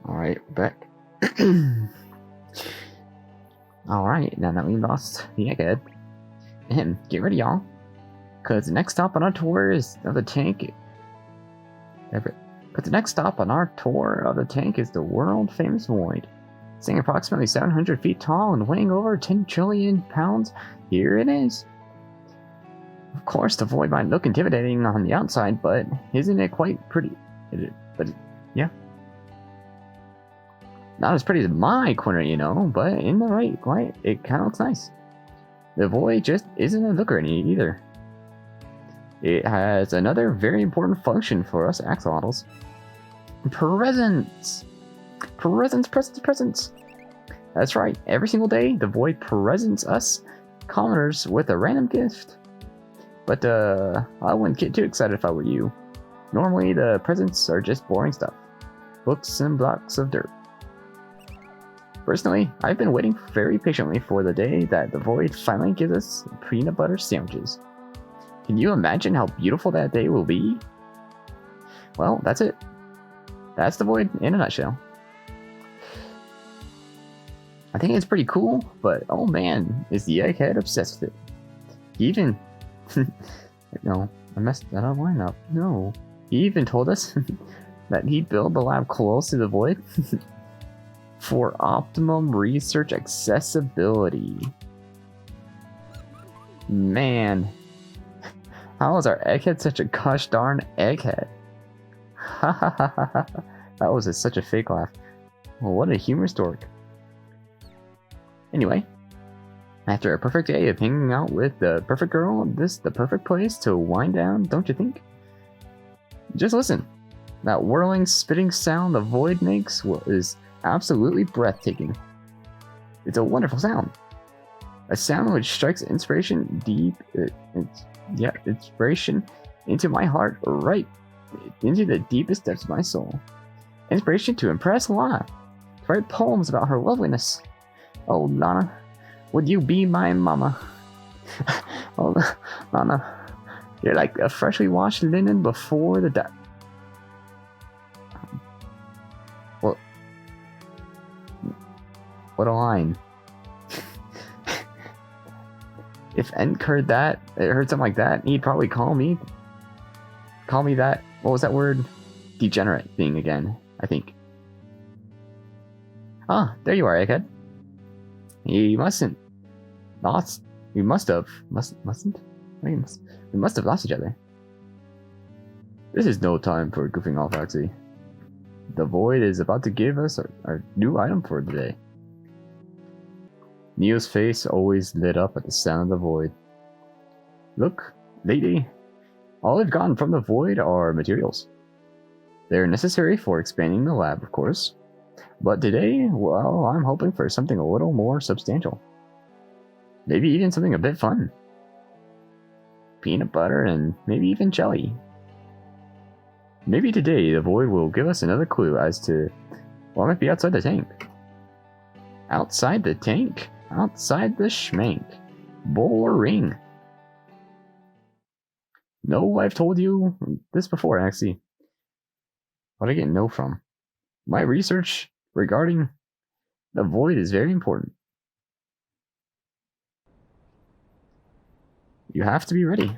Alright, back. Alright, now that we lost the egghead, get ready, y'all. Because the next stop on our tour is of the tank. But the next stop on our tour of the tank is the world famous void. Staying approximately 700 feet tall and weighing over 10 trillion pounds, here it is. Of course, the void might look intimidating on the outside, but isn't it quite pretty? Yeah. Not as pretty as my corner, you know, but in the right light, it kind of looks nice. The void just isn't a looker either. It has another very important function for us axolotls. Presents! Presents! That's right, every single day, the void presents us commoners with a random gift. But, I wouldn't get too excited if I were you. Normally, the presents are just boring stuff. Books and blocks of dirt. Personally, I've been waiting very patiently for the day that the void finally gives us peanut butter sandwiches. Can you imagine how beautiful that day will be? Well, that's it. That's the void in a nutshell. I think it's pretty cool, but oh man, is the egghead obsessed with it. He even... No, I messed that line up. No. He even told us that he'd build the lab close to the void for optimum research accessibility. Man, how is our egghead such a gosh darn egghead? Ha ha ha ha ha. That was such a fake laugh. Well, what a humorous dork. Anyway, after a perfect day of hanging out with the perfect girl, this is the perfect place to wind down, don't you think? Just listen. That whirling, spitting sound the void makes is absolutely breathtaking. It's a wonderful sound. A sound which strikes inspiration inspiration into my heart, right into the deepest depths of my soul. Inspiration to impress Lana, to write poems about her loveliness. Oh, Lana, would you be my mama? Oh, Lana, you're like a freshly washed linen before the death. What a line. If Enk heard something like that, he'd probably call me that, what was that word? Degenerate thing again, I think. Ah, there you are, egghead. We must have lost each other. This is no time for goofing off, Axie. The void is about to give us our new item for the day. Neo's face always lit up at the sound of the void. Look, lady, all I've gotten from the void are materials. They're necessary for expanding the lab, of course. But today, well, I'm hoping for something a little more substantial. Maybe even something a bit fun. Peanut butter and maybe even jelly. Maybe today the void will give us another clue as to what might be outside the tank. Outside the tank? Outside the schmank. Boring. No, I've told you this before, Axie. What I get no from? My research regarding the void is very important. You have to be ready,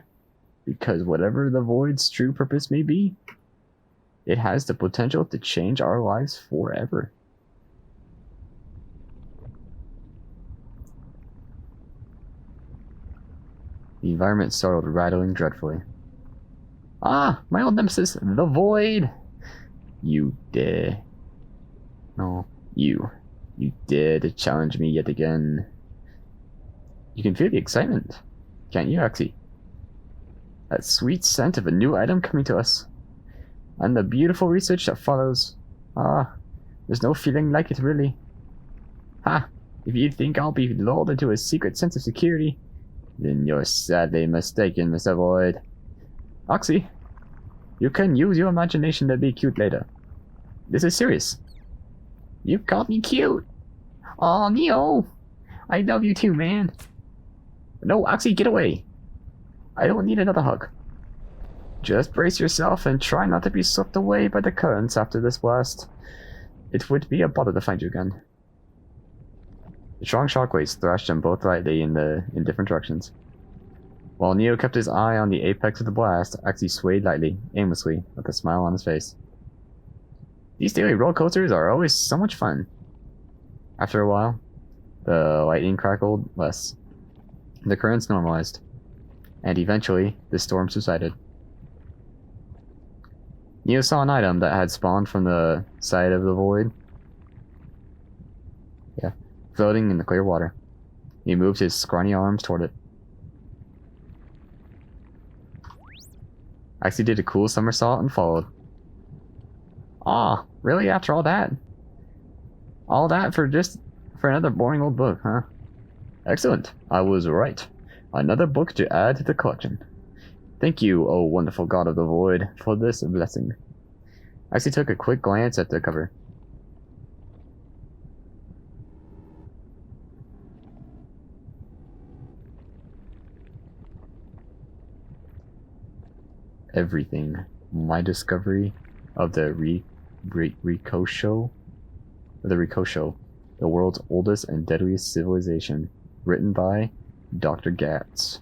because whatever the void's true purpose may be, it has the potential to change our lives forever. The environment started rattling dreadfully. Ah, my old nemesis, the void! You dare. No, you dare to challenge me yet again. You can feel the excitement, can't you, Axie? That sweet scent of a new item coming to us. And the beautiful research that follows. Ah, there's no feeling like it really. Ha! If you think I'll be lulled into a secret sense of security, then you're sadly mistaken, Mr. Void. Oxy, you can use your imagination to be cute later. This is serious. You called me cute. Aw, Neo. I love you too, man. No, Oxy, get away. I don't need another hug. Just brace yourself and try not to be swept away by the currents after this blast. It would be a bother to find you again. The strong shockwaves thrashed them both lightly in different directions. While Neo kept his eye on the apex of the blast, Axie swayed lightly, aimlessly, with a smile on his face. These daily roller coasters are always so much fun. After a while, the lightning crackled less. The currents normalized, and eventually the storm subsided. Neo saw an item that had spawned from the side of the void. Yeah, floating in the clear water. He moved his scrawny arms toward it. Axie did a cool somersault and followed. Ah, really? After all that? All that for another boring old book, huh? Excellent. I was right. Another book to add to the collection. Thank you, O wonderful god of the void, for this blessing. Axie took a quick glance at the cover. Everything. My discovery of the Rikosho, the world's oldest and deadliest civilization, written by Dr. Gatz.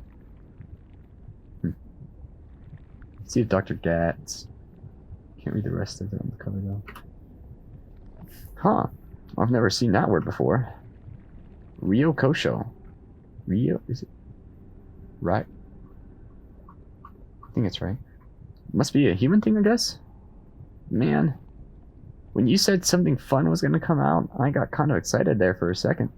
Let's see if Dr. Gatz. Can't read the rest of it on the cover though. Huh. I've never seen that word before. Ryokosho. Is it right? I think it's right. Must be a human thing, I guess? Man. When you said something fun was gonna come out, I got kind of excited there for a second.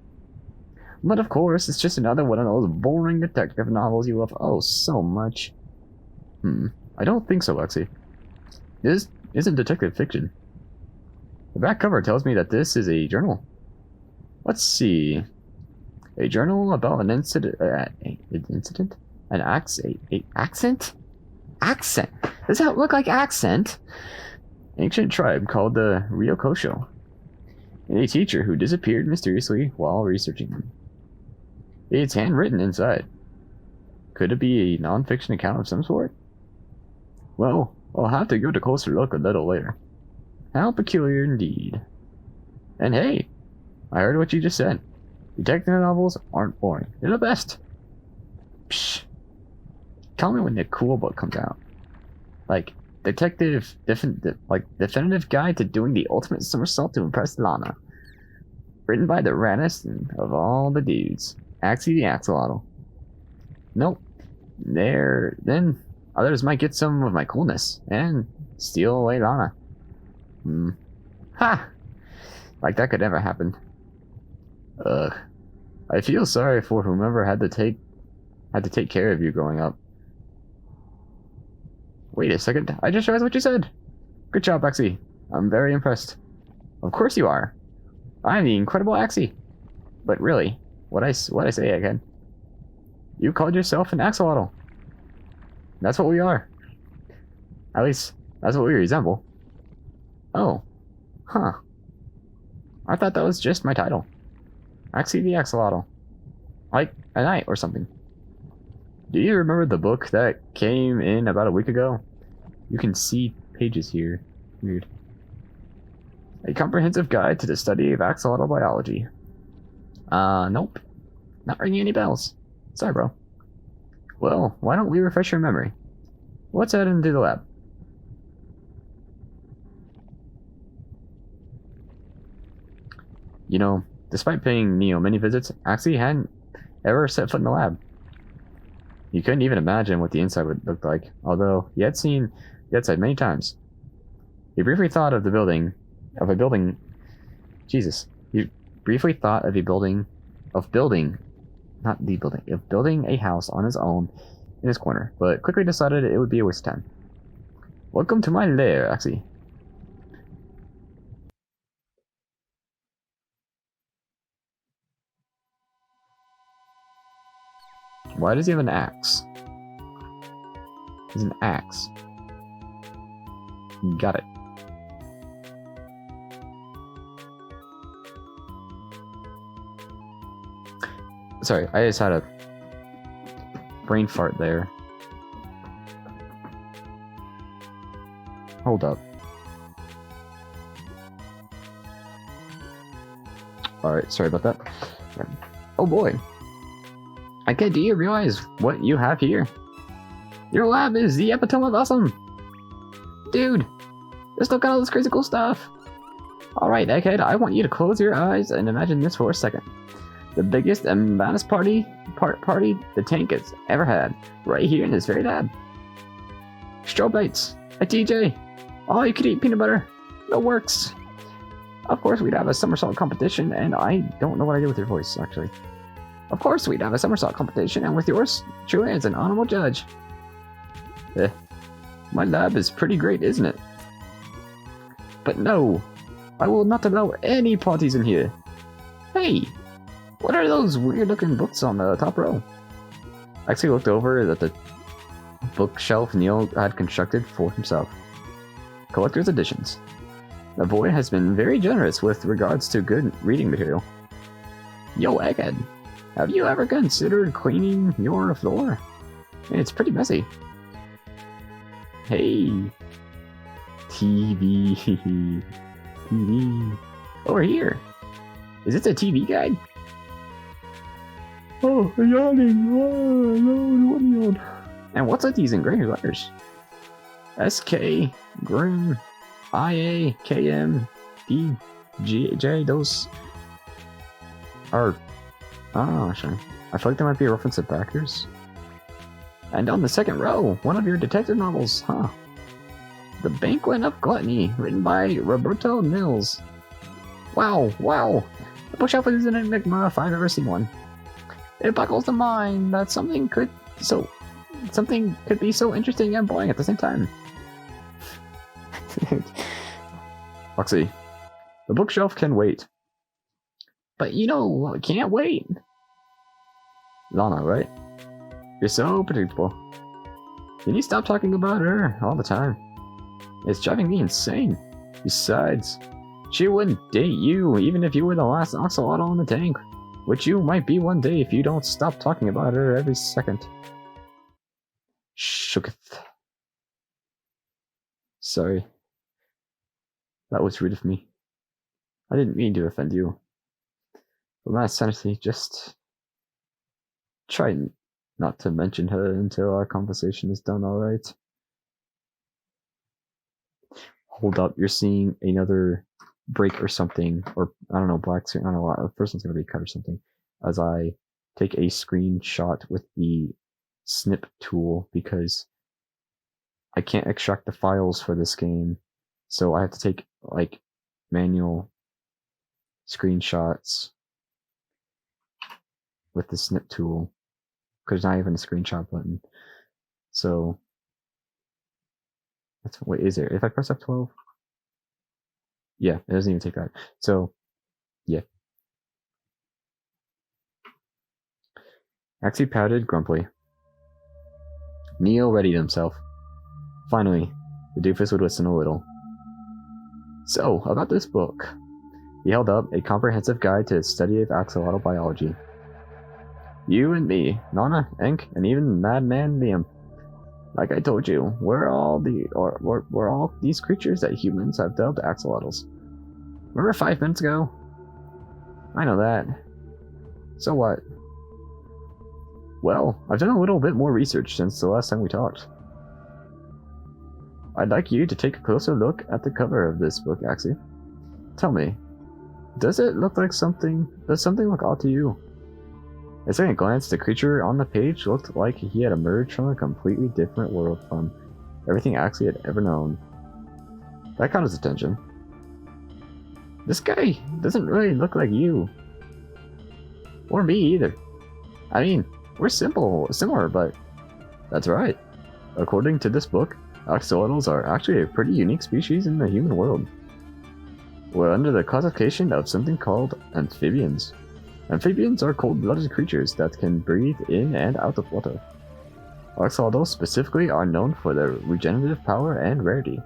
But of course, it's just another one of those boring detective novels you love oh so much. I don't think so, Lexi. This isn't detective fiction. The back cover tells me that this is a journal. Let's see. A journal about an incident. An accent? Accent? Does that look like accent? Ancient tribe called the Ryokosho. And a teacher who disappeared mysteriously while researching them. It's handwritten inside. Could it be a non-fiction account of some sort? Well, I'll have to give it a closer look a little later. How peculiar indeed. And hey, I heard what you just said. Detective novels aren't boring. They're the best. Psh. Tell me when the cool book comes out. Like, definitive guide to doing the ultimate somersault to impress Lana. Written by the raddest of all the dudes. Axie the Axolotl. Nope. Then others might get some of my coolness and steal away Lana. Ha! Like that could ever happen. Ugh. I feel sorry for whomever had to take care of you growing up. Wait a second, I just realized what you said. Good job, Axie. I'm very impressed. Of course you are. I'm the incredible Axie. But really, what I say again? You called yourself an axolotl. That's what we are. At least, that's what we resemble. Oh. Huh. I thought that was just my title. Axie the Axolotl. Like a knight or something. Do you remember the book that came in about a week ago? You can see pages here. Weird. A comprehensive guide to the study of axolotl biology. Nope. Not ringing any bells. Sorry, bro. Well, why don't we refresh your memory? Let's head into the lab. You know, despite paying Neo many visits, Axie hadn't ever set foot in the lab. You couldn't even imagine what the inside would look like, although he had seen the outside many times. He briefly thought of building a house on his own in his corner, but quickly decided it would be a waste of time. Welcome to my lair, Axie. Why does he have an axe? He's an axe. Got it. Sorry, I just had a brain fart there. Hold up. Alright, sorry about that. Oh boy. Okay, do you realize what you have here? Your lab is the epitome of awesome! Dude! Just look at all this crazy cool stuff! Alright, Egghead, I want you to close your eyes and imagine this for a second. The biggest and baddest party the tank has ever had, right here in this very lab. Strobe lights, a TJ, all you could eat peanut butter, it works. Of course we'd have a somersault competition, and I don't know what I did with your voice, actually. Of course we'd have a somersault competition, and with yours truly as an honorable judge. My lab is pretty great, isn't it? But no, I will not allow any parties in here. Hey, what are those weird-looking books on the top row? I actually looked over at the bookshelf Neil had constructed for himself. Collector's editions. The Void has been very generous with regards to good reading material. Yo, Egghead, have you ever considered cleaning your floor? It's pretty messy. Hey, TV. TV. Over here. Is this a TV guide? Oh, yawning. Oh, no. And what's with these engraved letters? SK, Grim, IA, KM, DJ, those are... Oh, actually. I feel like there might be a reference to backers. And on the second row, one of your detective novels, huh? The Banquet of Gluttony, written by Roberto Mills. Wow. The bookshelf is an enigma if I've ever seen one. It boggles the mind that something could be so interesting and boring at the same time. Foxy, the bookshelf can wait. But you know, it can't wait. Lana, right? You're so predictable. Can you stop talking about her all the time? It's driving me insane. Besides, she wouldn't date you even if you were the last Axolotl in the tank, which you might be one day if you don't stop talking about her every second. Shooketh. Sorry. That was rude of me. I didn't mean to offend you. But my sanity, just try not to mention her until our conversation is done, alright? Hold up, you're seeing another break or something, or I don't know, black screen, I don't know, the first one's gonna be cut or something, as I take a screenshot with the snip tool because I can't extract the files for this game, so I have to take like manual screenshots with the snip tool because there's not even a screenshot button. So that's what is there? If I press F12, yeah, it doesn't even take that. So yeah. Axie pouted grumpily. Neo readied himself. Finally, the doofus would listen a little. So, about this book. He held up a comprehensive guide to the study of axolotl biology. You and me, Nana, Enk, and even Madman Liam. Like I told you, we're all these creatures that humans have dubbed axolotls. Remember 5 minutes ago? I know that. So what? Well, I've done a little bit more research since the last time we talked. I'd like you to take a closer look at the cover of this book, Axie. Tell me, does something look odd to you? At second glance, the creature on the page looked like he had emerged from a completely different world from everything Axie had ever known. That caught his attention. This guy doesn't really look like you. Or me either. I mean, we're similar, but that's right. According to this book, axolotls are actually a pretty unique species in the human world. We're under the classification of something called amphibians. Amphibians are cold-blooded creatures that can breathe in and out of water. Axolotls specifically are known for their regenerative power and rarity.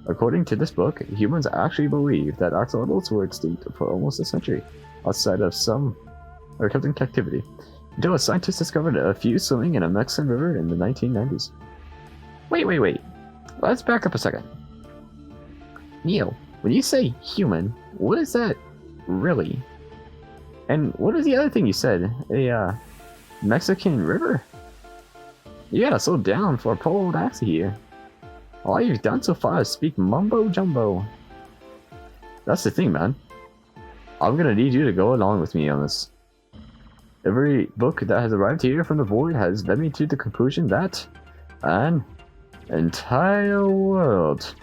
According to this book, humans actually believe that axolotls were extinct for almost a century, outside of some are kept in captivity, until a scientist discovered a few swimming in a Mexican river in the 1990s. Wait. Let's back up a second. Neo, when you say human, what is that really? And what is the other thing you said? A Mexican river? You gotta slow down for a poor old Axie here. All you've done so far is speak mumbo jumbo. That's the thing, man. I'm gonna need you to go along with me on this. Every book that has arrived here from the void has led me to the conclusion that an entire world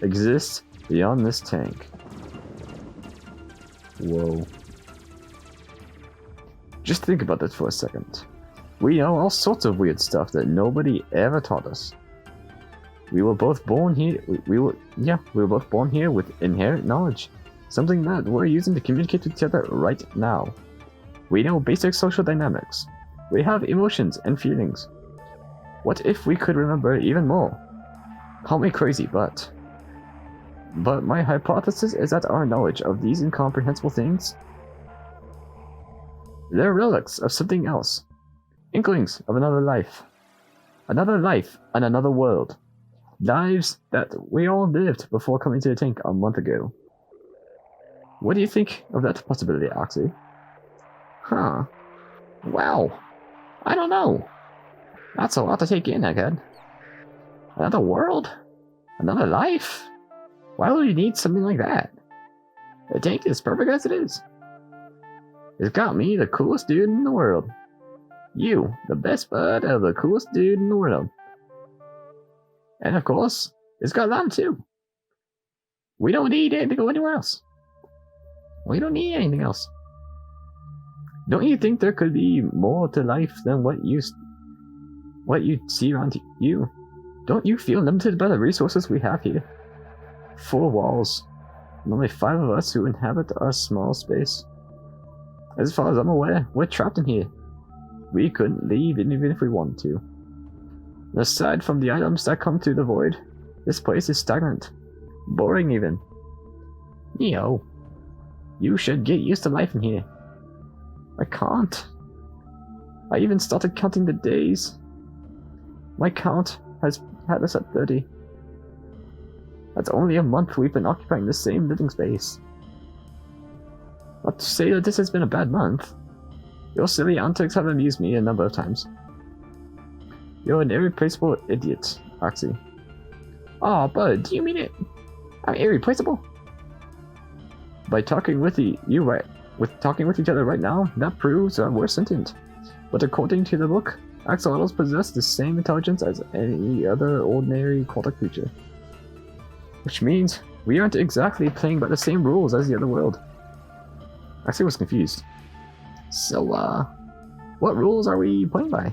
exists beyond this tank. Whoa. Just think about that for a second. We know all sorts of weird stuff that nobody ever taught us. We were both born here. We were both born here with inherent knowledge, something that we're using to communicate with each other right now. We know basic social dynamics. We have emotions and feelings. What if we could remember even more? Call me crazy, but my hypothesis is that our knowledge of these incomprehensible things, they're relics of something else. Inklings of another life. Another life and another world. Lives that we all lived before coming to the tank a month ago. What do you think of that possibility, Axie? Huh. Wow. I don't know. That's a lot to take in, Egghead. Another world? Another life? Why would you need something like that? The tank is perfect as it is. It's got me, the coolest dude in the world. You, the best bud of the coolest dude in the world. And of course, it's got them too. We don't need it to go anywhere else. We don't need anything else. Don't you think there could be more to life than what you see around you? Don't you feel limited by the resources we have here? 4 walls, and only 5 of us who inhabit our small space. As far as I'm aware, we're trapped in here. We couldn't leave even if we wanted to. And aside from the items that come through the void, this place is stagnant. Boring even. Neo, you should get used to life in here. I can't. I even started counting the days. My count has had us at 30. That's only a month we've been occupying the same living space. Not to say that this has been a bad month. Your silly antics have amused me a number of times. You're an irreplaceable idiot, Axie. Aw, bud, do you mean it? I'm irreplaceable? By talking with talking with each other right now, that proves that we're sentient. But according to the book, axolotls possess the same intelligence as any other ordinary aquatic creature. Which means we aren't exactly playing by the same rules as the other world. Axie was confused. So, what rules are we playing by?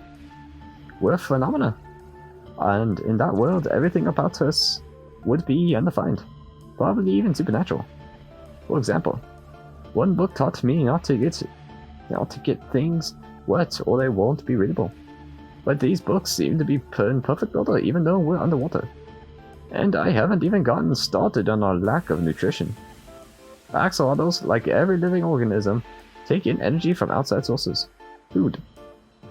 We're phenomena. And in that world, everything about us would be undefined. Probably even supernatural. For example, one book taught me not to get things wet or they won't be readable. But these books seem to be in perfect order even though we're underwater. And I haven't even gotten started on our lack of nutrition. Axolotls, like every living organism, take in energy from outside sources. Food.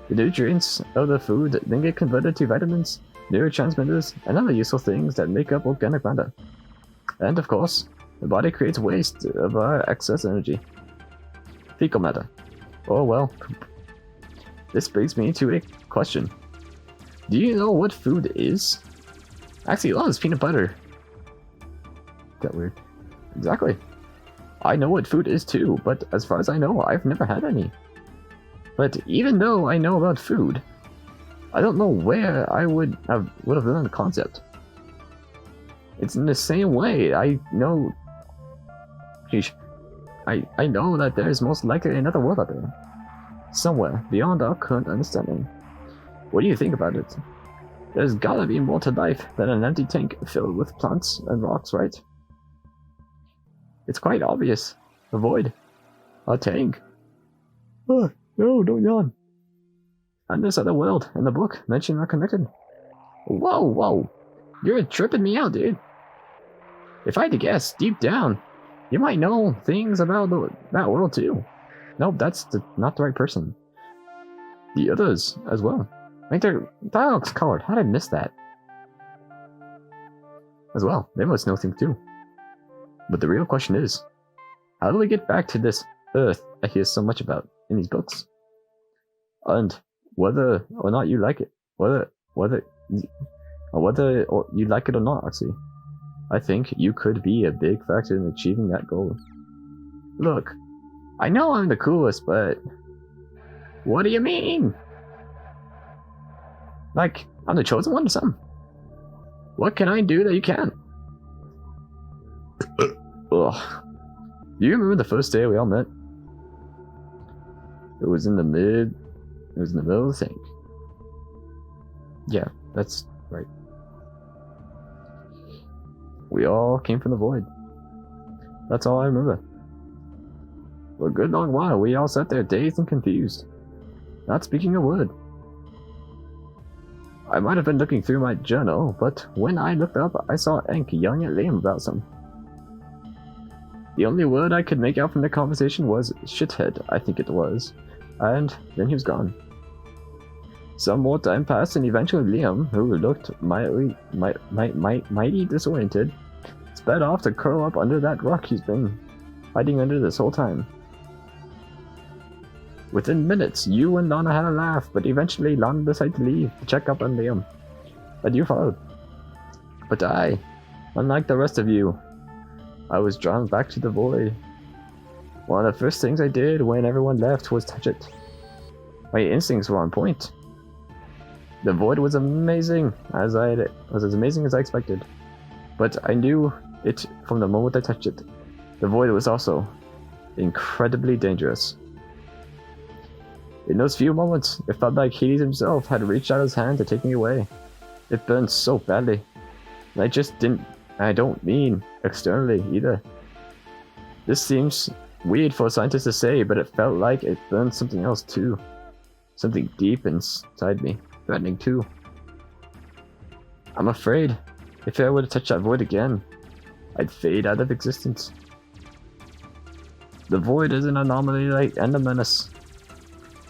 The nutrients of the food then get converted to vitamins, neurotransmitters, and other useful things that make up organic matter. And of course, the body creates waste of our excess energy. Fecal matter. Oh well, poop. This brings me to a question. Do you know what food is? Actually, loves peanut butter. That weird. Exactly. I know what food is too, but as far as I know, I've never had any. But even though I know about food, I don't know where I would have learned the concept. It's in the same way I know. Sheesh. I know that there is most likely another world out there. Somewhere beyond our current understanding. What do you think about it? There's gotta be more to life than an empty tank filled with plants and rocks, right? It's quite obvious. A void. A tank. Oh, no, don't yawn. And this other world in the book mentioned are connected. Whoa. You're tripping me out, dude. If I had to guess, deep down, you might know things about that world too. Nope, that's not the right person. The others as well. Like their dialogue's colored. How did I miss that? as well. They must know things too. But the real question is, how do we get back to this Earth I hear so much about in these books? And whether or not you like it, whether you like it or not, actually, I think you could be a big factor in achieving that goal. Look, I know I'm the coolest, but what do you mean? Like, I'm the chosen one or something? What can I do that you can't? Ugh. Do you remember the first day we all met? It was in the middle of the thing. Yeah, that's right. We all came from the void. That's all I remember. For a good long while, we all sat there dazed and confused, not speaking a word. I might have been looking through my journal, but when I looked up, I saw Enk yelling at Liam about something. The only word I could make out from the conversation was shithead, I think it was, and then he was gone. Some more time passed, and eventually Liam, who looked mighty disoriented, sped off to curl up under that rock he's been hiding under this whole time. Within minutes, you and Lana had a laugh, but eventually Lana decided to leave to check up on Liam. And you followed. But I, unlike the rest of you, I was drawn back to the void. One of the first things I did when everyone left was touch it. My instincts were on point. The void was amazing, as I expected. But I knew it from the moment I touched it. The void was also incredibly dangerous. In those few moments, it felt like Hades himself had reached out his hand to take me away. It burned so badly. And I don't mean externally either. This seems weird for a scientist to say, but it felt like it burned something else too. Something deep inside me, threatening too. I'm afraid, if I were to touch that void again, I'd fade out of existence. The void is an anomaly and a menace.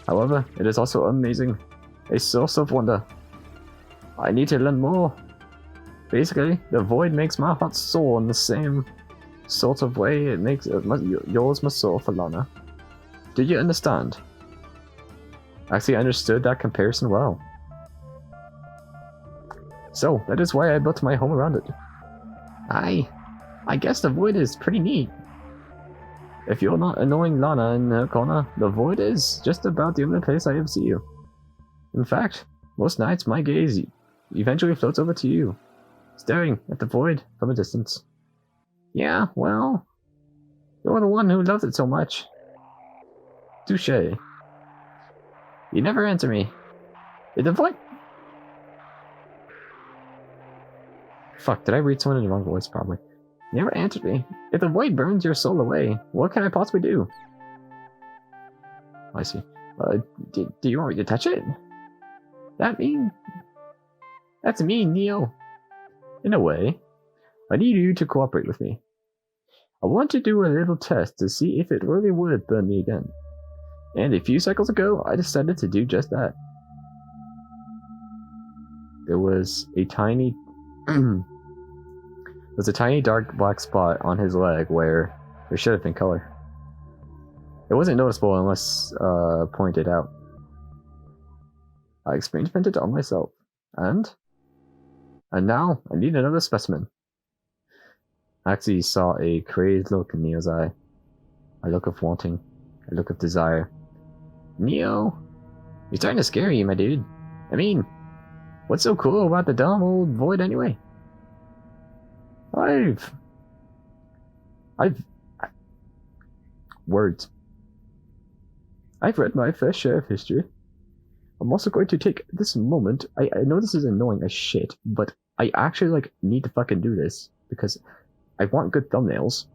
However, it is also amazing, a source of wonder. I need to learn more. Basically, the void makes my heart soar in the same sort of way it makes yours must soar for Lana. Do you understand? Actually, I understood that comparison well. So, that is why I built my home around it. I guess the void is pretty neat. If you're not annoying Lana in her corner, the void is just about the only place I ever see you. In fact, most nights my gaze eventually floats over to you, staring at the void from a distance. Yeah, well, you're the one who loves it so much. Touché. You never answer me. Did the void... Fuck, did I read someone in the wrong voice? Probably. You never answered me. If the void burns your soul away, what can I possibly do? I see. Do you want me to touch it? That's mean, Neo. In a way, I need you to cooperate with me. I want to do a little test to see if it really would burn me again. And a few cycles ago, I decided to do just that. There was a tiny... There's a tiny dark black spot on his leg where there should have been color. It wasn't noticeable unless pointed out. I experimented on myself, and now I need another specimen. I actually saw a crazed look in Neo's eye. A look of wanting, a look of desire. Neo, you're starting to scare you, my dude. I mean, what's so cool about the dumb old void anyway? Words. I've read my fair share of history. I'm also going to take this moment. I know this is annoying as shit, but I actually need to fucking do this because I want good thumbnails,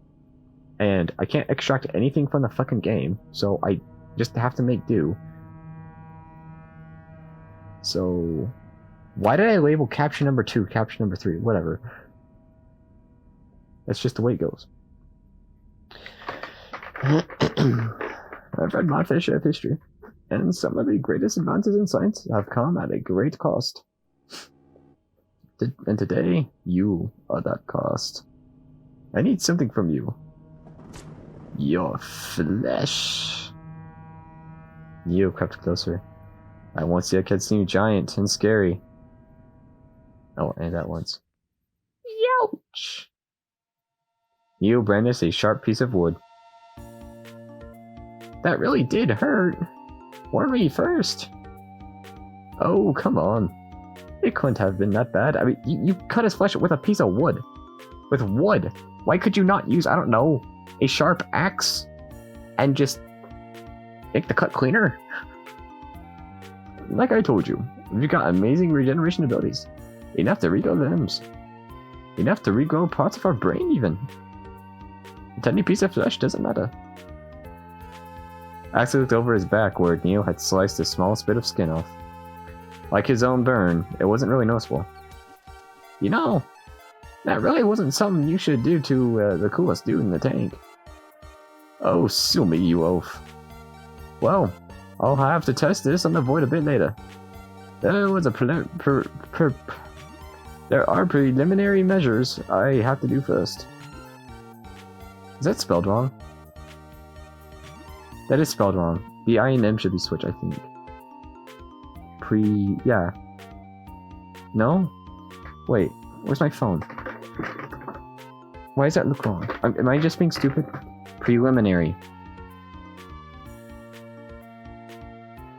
and I can't extract anything from the fucking game, so I just have to make do. So, why did I label caption number 2, caption number 3, whatever. That's just the way it goes. I've read my fair share of history, and some of the greatest advances in science have come at a great cost. And today, you are that cost. I need something from you. Your flesh. Neo crept closer. I once see a kid seem giant and scary. Oh, and that once. Youch! Neo brandished a sharp piece of wood. That really did hurt. Warn me first. Oh, come on. It couldn't have been that bad. I mean, you cut his flesh with a piece of wood. With wood. Why could you not use, I don't know, a sharp axe and just make the cut cleaner? Like I told you, you've got amazing regeneration abilities. Enough to regrow limbs. Enough to regrow parts of our brain, even. A tiny piece of flesh doesn't matter. Axel looked over his back where Neo had sliced the smallest bit of skin off. Like his own burn, it wasn't really noticeable. You know, that really wasn't something you should do to the coolest dude in the tank. Oh, sue me, you oaf. Well, I'll have to test this on the void a bit later. There are preliminary measures I have to do first. Is that spelled wrong? That is spelled wrong. The I and M should be switched, I think. Yeah. No? Wait, where's my phone? Why does that look wrong? Am I just being stupid? Preliminary.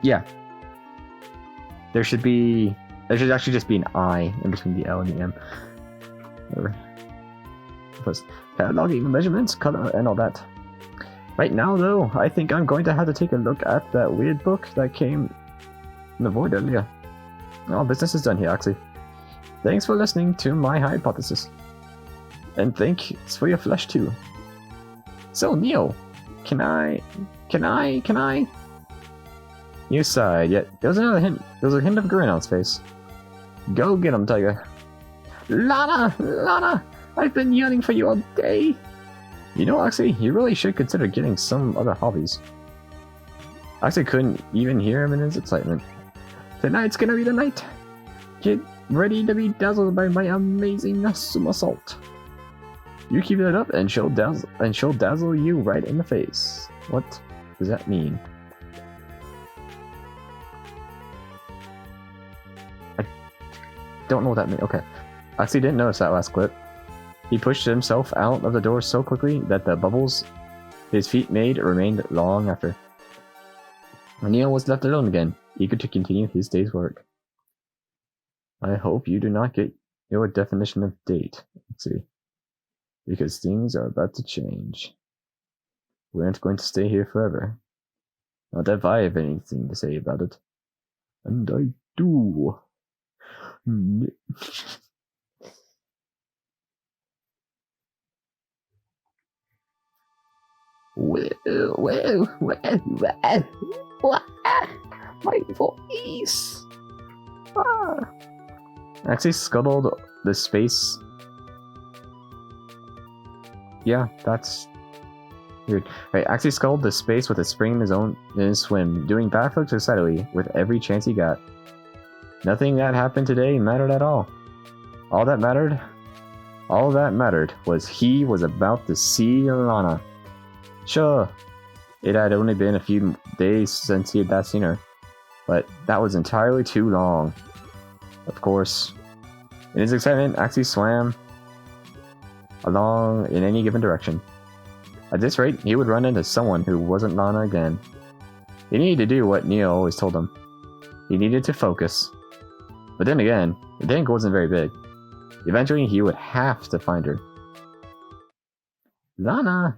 Yeah. There should actually just be an I in between the L and the M. Whatever. Plus, cataloging measurements, color, and all that. Right now, though, I think I'm going to have to take a look at that weird book that came in the void earlier. All business is done here, Axie. Thanks for listening to my hypothesis. And thanks for your flesh, too. So, Neo, can I? You sighed, yet there was another hint. There was a hint of grin on his face. Go get him, Tiger. Lana! I've been yearning for you all day. You know, Axie, you really should consider getting some other hobbies. Axie couldn't even hear him in his excitement. Tonight's gonna be the night. Get ready to be dazzled by my amazing somersault. You keep that up, and she'll dazzle you right in the face. What does that mean? I don't know what that means. Okay, Axie didn't notice that last clip. He pushed himself out of the door so quickly that the bubbles his feet made remained long after. Neo was left alone again, eager to continue his day's work. I hope you do not get your definition of date, Axie, because things are about to change. We aren't going to stay here forever. Not that I have anything to say about it. And I do. My voice. Axie scuttled the space. Yeah, that's weird. Right, Axie scuttled the space with a spring in his swim, doing backflips excitedly with every chance he got. Nothing that happened today mattered at all. All that mattered was he was about to see Lana. Sure, it had only been a few days since he had last seen her, but that was entirely too long. Of course, in his excitement, Axie swam along in any given direction. At this rate, he would run into someone who wasn't Lana again. He needed to do what Neo always told him. He needed to focus. But then again, the tank wasn't very big. Eventually, he would have to find her. Lana.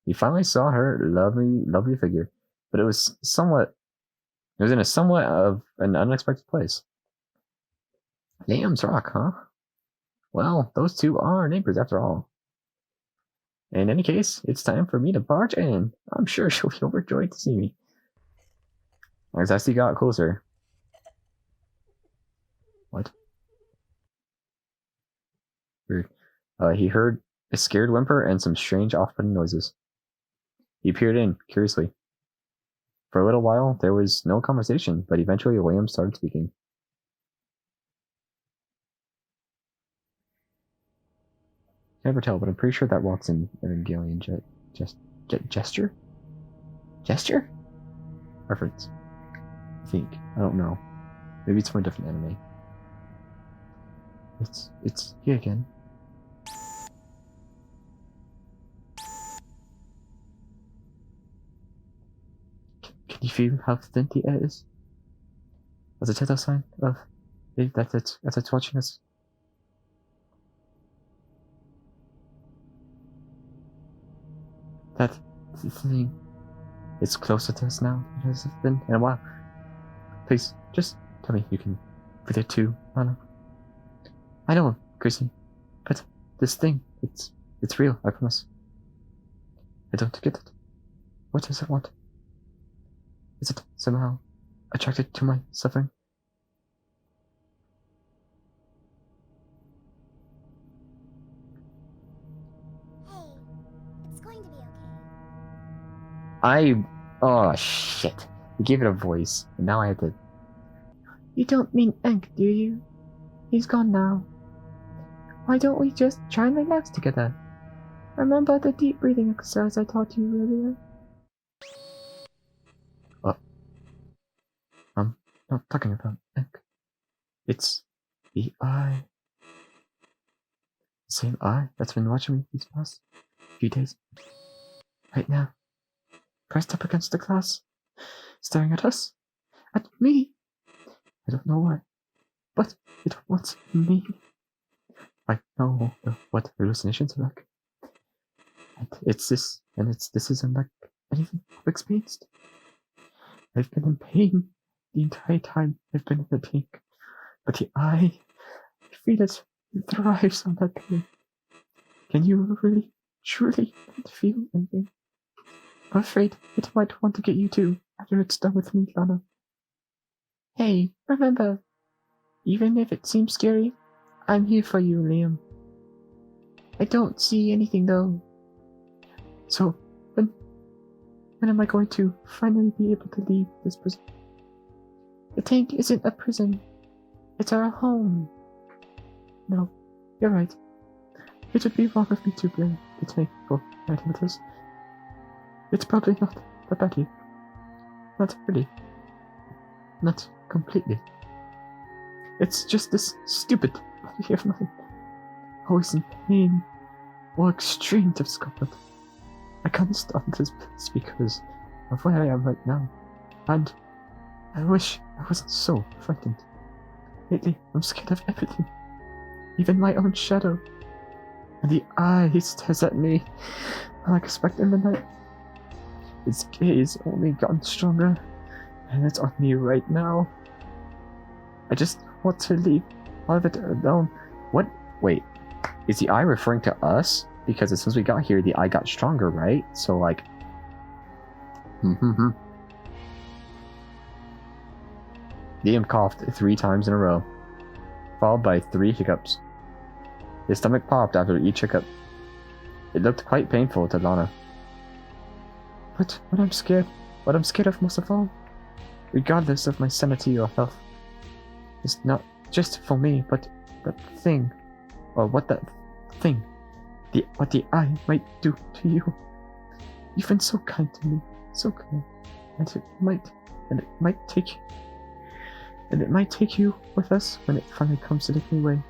He finally saw her lovely figure, but it was in a somewhat of an unexpected place. Liam's Rock, huh? Well, those two are neighbors after all. In any case, it's time for me to barge in. I'm sure she'll be overjoyed to see me. As Axie got closer. What? Weird. He heard a scared whimper and some strange off-putting noises. He peered in, curiously. For a little while, there was no conversation, but eventually William started speaking. never tell, but I'm pretty sure that walks in Evangelion gesture? Gesture? Reference. I think. I don't know. Maybe it's from a different anime. It's here again. Can you feel how thin the air is? As a telltale sign of that it's watching us. That thing is closer to us now than it has been in a while. Please, just tell me you can feel it too, Lana. I know, Chrissy, but this thing, it's real, I promise. I don't get it. What does it want? Is it somehow attracted to my suffering? Hey, it's going to be okay. Oh shit. You gave it a voice, and now I have to... You don't mean Enk, do you? He's gone now. Why don't we just try and relax together? Remember the deep breathing exercise I taught you earlier? I'm not talking about Enk. It's the eye. The same eye that's been watching me these past few days. Right now. Pressed up against the glass. Staring at us. At me. I don't know why. But it wants me. I know what hallucinations are like. And this isn't like anything I've experienced. I've been in pain the entire time I've been in the tank. But the eye, I feel it thrives on that pain. Can you really, truly feel anything? I'm afraid it might want to get you too, after it's done with me, Lana. Hey, remember, even if it seems scary, I'm here for you, Liam. I don't see anything though. So, when am I going to finally be able to leave this prison? The tank isn't a prison. It's our home. No, you're right. It would be wrong of me to blame the tank for fighting with us. It's probably not that badly. Not really. Not completely. It's just this stupid body of mine. Always in pain or extreme discomfort. I can't stop this place because of where I am right now. And I wish I wasn't so frightened. Lately, I'm scared of everything. Even my own shadow. And the eye stares at me unexpected in the night. Its gaze only gotten stronger, and it's on me right now. I just want to leave all of it alone. What? Wait, is the eye referring to us? Because as soon as we got here, the eye got stronger, right? So, like... Liam coughed 3 times in a row, followed by 3 hiccups. His stomach popped after each hiccup. It looked quite painful to Lana. But what I'm scared of most of all, regardless of my sanity or health, is not just for me, but that thing, or what that thing, what the eye might do to you. You've been so kind to me, so kind, and it might take you with us when it finally comes to taking away.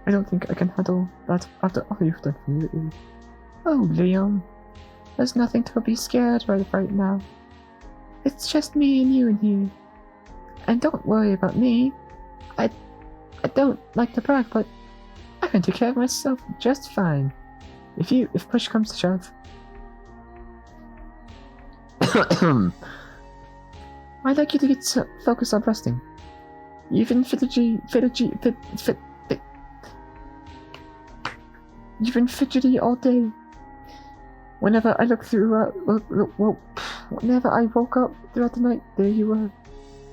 I don't think I can handle that after all you've done for me lately. Oh, Liam. There's nothing to be scared right now. It's just me and you in here. And don't worry about me. I don't like to brag, but I can take care of myself just fine. If push comes to shove. I'd like you to get focused on resting. You've been fidgety all day. Whenever I look through, whenever I woke up throughout the night, there you were,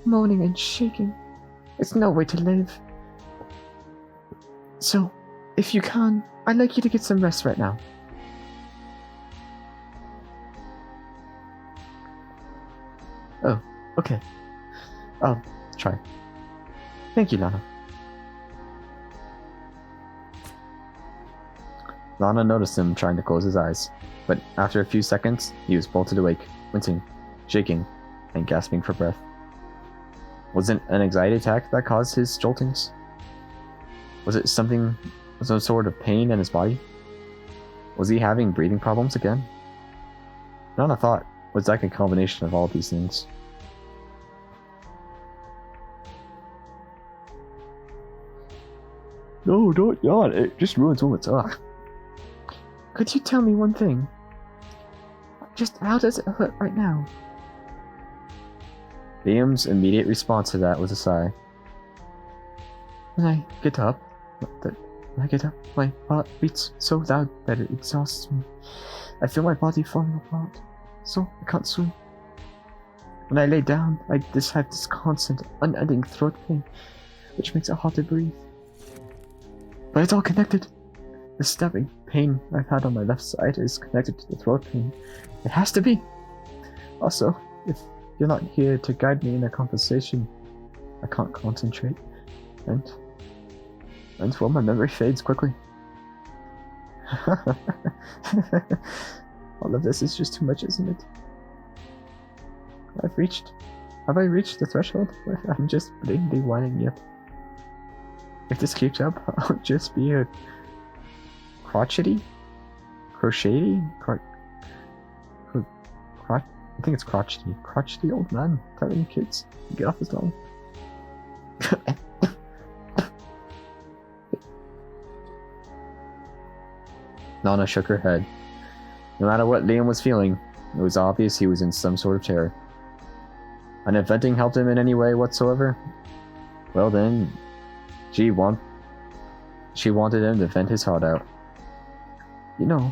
moaning and shaking. It's no way to live. So, if you can, I'd like you to get some rest right now. Oh, okay. I'll try. Thank you, Lana. Lana noticed him trying to close his eyes, but after a few seconds, he was bolted awake, wincing, shaking, and gasping for breath. Was it an anxiety attack that caused his joltings? Was it some sort of pain in his body? Was he having breathing problems again? Nana thought, was like a combination of all these things. No, don't yawn. It just ruins moments. Ugh. Could you tell me one thing? Just how does it hurt right now? Liam's immediate response to that was a sigh. When I get up, my heart beats so loud that it exhausts me. I feel my body falling apart, so I can't swim. When I lay down, I just have this constant, unending throat pain, which makes it hard to breathe. But it's all connected. The stabbing pain I've had on my left side is connected to the throat pain. It has to be. Also, if you're not here to guide me in a conversation, I can't concentrate, and well, my memory fades quickly. All of this is just too much, isn't it? Have I reached the threshold where I'm just blatantly whining yet? If this keeps up, I'll just be a crotchety? I think it's crotchety old man telling kids to get off his lawn. Nana shook her head. No matter what Liam was feeling, it was obvious he was in some sort of terror. And if venting helped him in any way whatsoever, well then, she wanted him to vent his heart out. You know,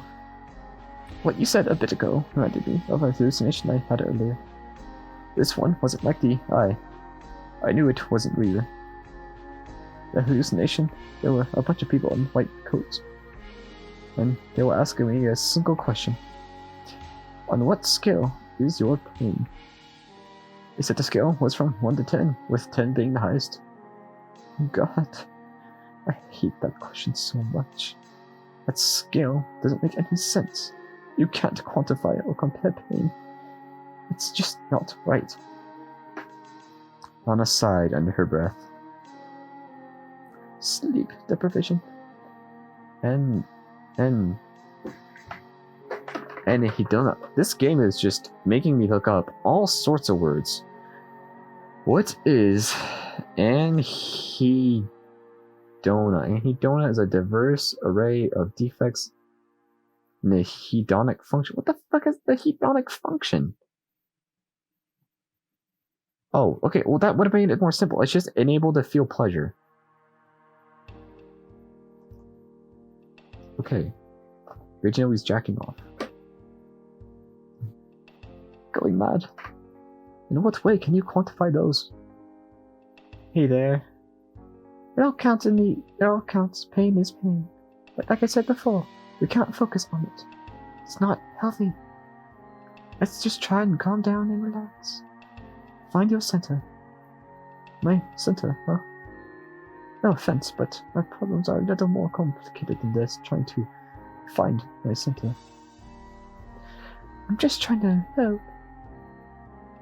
what you said a bit ago reminded me of a hallucination I had earlier. This one wasn't like the eye. I knew it wasn't real. The hallucination, there were a bunch of people in white coats, and they were asking me a single question. On what scale is your pain? They said the scale was from 1 to 10, with 10 being the highest. God, I hate that question so much. That scale doesn't make any sense. You can't quantify or compare pain. It's just not right. Lana sighed under her breath. Sleep deprivation. And hedonic. This game is just making me look up all sorts of words. What is anhedona? Anhedona is a diverse array of defects in the hedonic function. What the fuck is the hedonic function? Oh, okay, well that would have made it more simple. It's just enabled to feel pleasure. Okay. Originally he's jacking off. Going mad. In what way can you quantify those? Hey there. It all counts. Pain is pain. But like I said before, we can't focus on it. It's not healthy. Let's just try and calm down and relax. Find your center. My center, huh? No offense, but my problems are a little more complicated than this, trying to find my center. I'm just trying to help.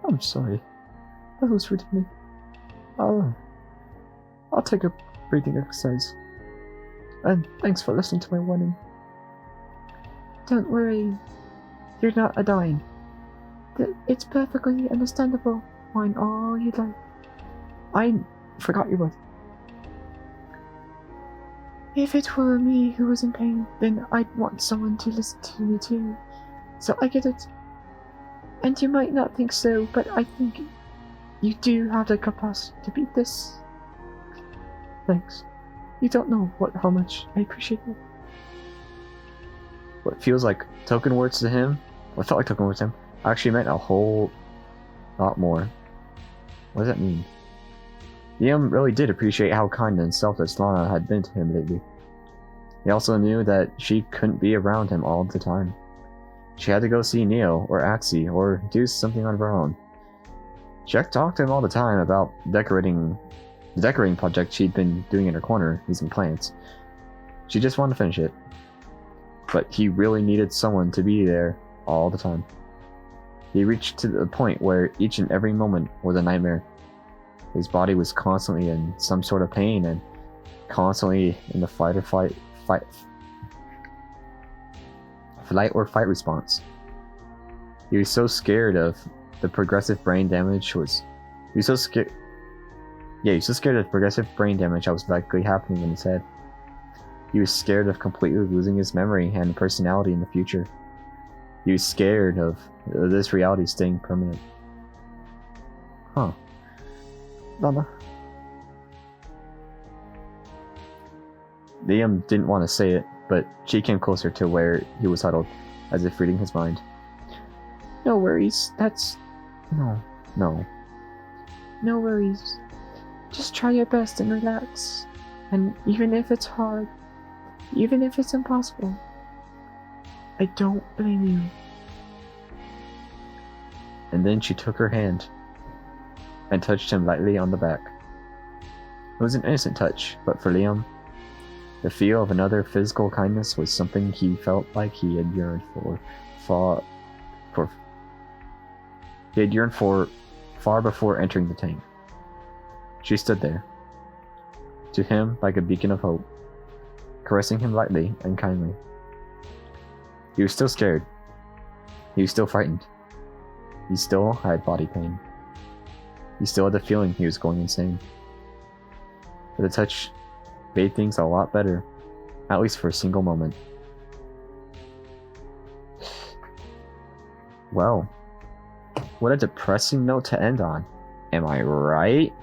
I'm sorry. That was rude of me. I'll take a breathing exercise. And thanks for listening to my warning. Don't worry. You're not a dying. It's perfectly understandable. Whine all you like. I forgot your voice. If it were me who was in pain, then I'd want someone to listen to me too. So I get it. And you might not think so, but I think you do have the capacity to beat this. Thanks. You don't know how much I appreciate it. What feels like token words to him, what felt like token words to him, actually meant a whole lot more. What does that mean? Liam really did appreciate how kind and selfless Lana had been to him lately. He also knew that she couldn't be around him all the time. She had to go see Neo or Axie or do something on her own. She talked to him all the time about the decorating project she'd been doing in her corner using plants. She just wanted to finish it. but he really needed someone to be there all the time. He reached to the point where each and every moment was a nightmare. His body was constantly in some sort of pain and constantly in the flight or fight response. He was so scared of the progressive brain damage he was so scared of progressive brain damage that was likely happening in his head. He was scared of completely losing his memory and personality in the future. He was scared of this reality staying permanent. Huh. Mama. Liam didn't want to say it, but she came closer to where he was huddled, as if reading his mind. No worries, No worries. Just try your best and relax. And even if it's hard, even if it's impossible, I don't blame you. And then she took her hand and touched him lightly on the back. It was an innocent touch, but for Liam, the feel of another physical kindness was something he felt like he had yearned for far before entering the tank. She stood there, to him like a beacon of hope, caressing him lightly and kindly. He was still scared. He was still frightened. He still had body pain. He still had the feeling he was going insane. But the touch made things a lot better, at least for a single moment. Well, what a depressing note to end on. Am I right?